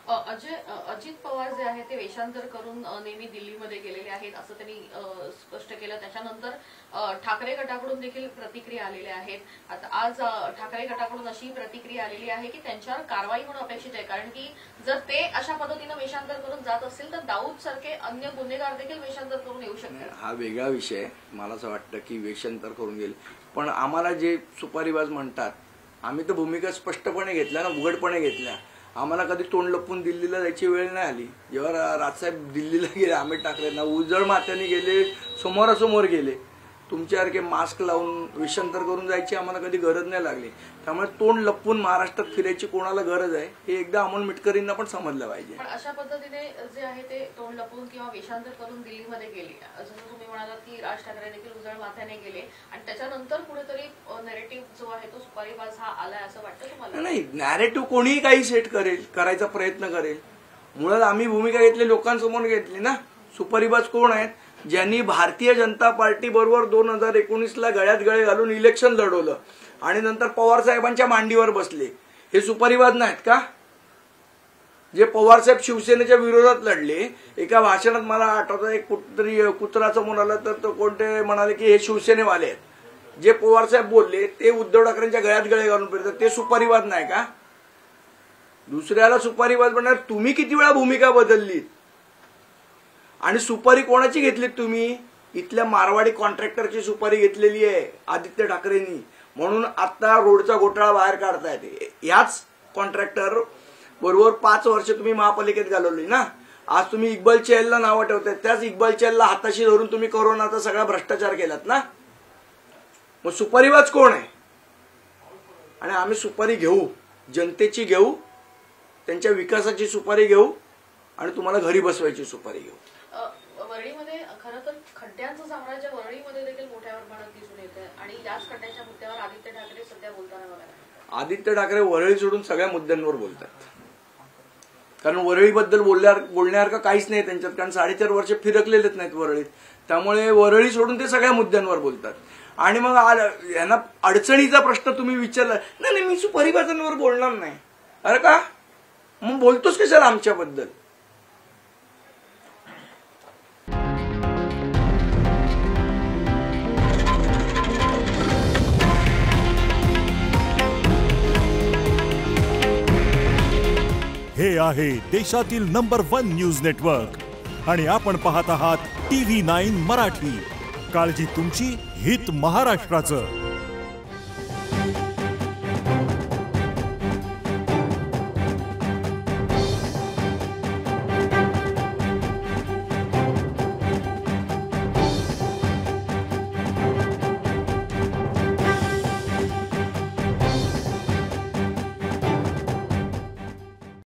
अजित पवार जे आहे ते वेषांतर करून नेहमी दिल्लीमध्ये गेलेले आहेत असं त्यांनी स्पष्ट केलं। त्याच्यानंतर ठाकरे गटाकडून देखील प्रतिक्रिया आलेल्या आहेत। आता आज ठाकरे गटाकडून अशी प्रतिक्रिया आलेली आहे की त्यांच्यावर कारवाई होणं अपेक्षित आहे, कारण की जर ते अशा पद्धतीने वेषांतर करून जात असतील तर दाऊद सारखे अन्य गुन्हेगार देखील वेषांतर करून येऊ शकतात। हा वेगळा विषय। मला असं वाटतं की वेषांतर करून गेले, पण आम्हाला जे सुपारीबाज म्हणतात आम्ही तर भूमिका स्पष्टपणे घेतल्या ना, उघडपणे घेतल्या। आम्हाला कधी तोंड लपून दिल्लीला जायची वेळ नाही आली। जेव्हा राजसाहेब दिल्लीला गेले आम्ही ठाकरेंना उजळ माथ्याने गेले, समोरासमोर गेले। तुमच्यासारखे मास्क लावून वेषांतर करून जायची आम्हाला कधी गरज नाही लागली। त्यामुळे तोंड लपून महाराष्ट्रात फिरायची कोणाला गरज आहे हे एकदा अमोल मिटकरींना पण समजलं पाहिजे। पण अशा पद्धतीने जे आहे ते तोंड लपून किंवा वेषांतर करून दिल्लीमध्ये गेले, जसं तुम्ही म्हणालात की राज ठाकरे देखील उजळ माथ्याने गेले आणि त्याच्यानंतर कुठेतरी नॅरेटिव्ह जो आहे तो सुपारीबाज हा आलाय असं वाटतं तुम्हाला? नाही, नॅरेटिव्ह कोणीही काही सेट करेल, करायचा प्रयत्न करेल। मुळात आम्ही भूमिका घेतली लोकांसमोर घेतली ना। सुपारीबाज कोण आहेत? ज्यांनी भारतीय जनता पार्टी बरोबर 2019ला गळ्यात गळे घालून इलेक्शन लढवलं आणि नंतर पवार साहेबांच्या मांडीवर बसले। हे सुपारीबाज नाहीत का? जे पवार साहेब शिवसेनेच्या विरोधात लढले, एका भाषणात मला आठवतं एक कुठतरी कुत्रा समोर आला तर तो कोणते म्हणाले की हे शिवसेनेवाले आहेत। जे पवार साहेब बोलले ते उद्धव ठाकरेंच्या गळ्यात गळे घालून फिरतात, ते सुपारीबाज नाही का? दुसऱ्याला सुपारीबाज म्हणणार तुम्ही किती वेळा भूमिका बदलली? आणि सुपारी कोणाची घेतली तुम्ही? इथल्या मारवाडी कॉन्ट्रॅक्टरची सुपारी घेतलेली आहे आदित्य ठाकरेंनी, म्हणून आता रोडचा घोटाळा बाहेर काढतायत। याच कॉन्ट्रॅक्टर बरोबर 5 वर्ष तुम्ही महापालिकेत घालवली ना। आज तुम्ही इक्बाल चहलला नाव ठेवताय, त्याच इक्बाल चहलला हाताशी धरून तुम्ही कोरोनाचा सगळा भ्रष्टाचार केलात ना। मग सुपारीबाज कोण आहे? आणि आम्ही सुपारी घेऊ, जनतेची घेऊ, त्यांच्या विकासाची सुपारी घेऊ आणि तुम्हाला घरी बसवायची सुपारी घेऊ। वरळीमध्ये खरं तर खड्ड्यांचं साम्राज्य वरळीमध्ये देखील मोठ्या प्रमाणात दिसून येतं आणि याच खड्ड्यांच्या मुद्द्यावर आदित्य ठाकरे सध्या बोलताना बघायला। आदित्य ठाकरे वरळी सोडून सगळ्या मुद्द्यांवर बोलतात, कारण वरळीबद्दल बोलण्यासारखं काहीच नाही त्यांच्यात, कारण 4.5 वर्ष फिरकलेलेच नाहीत वरळीत। त्यामुळे वरळी सोडून ते सगळ्या मुद्द्यांवर बोलतात। आणि मग यांना अडचणीचा प्रश्न तुम्ही विचारला, नाही मी सुपारीबाजांवर बोलणार नाही। अरे का मग बोलतोस कशाला आमच्याबद्दल? हे आहे देशातील नंबर 1 न्यूज नेटवर्क आणि आपण पाहत आहात TV9 मराठी। काळजी तुमची, हित महाराष्ट्राचं।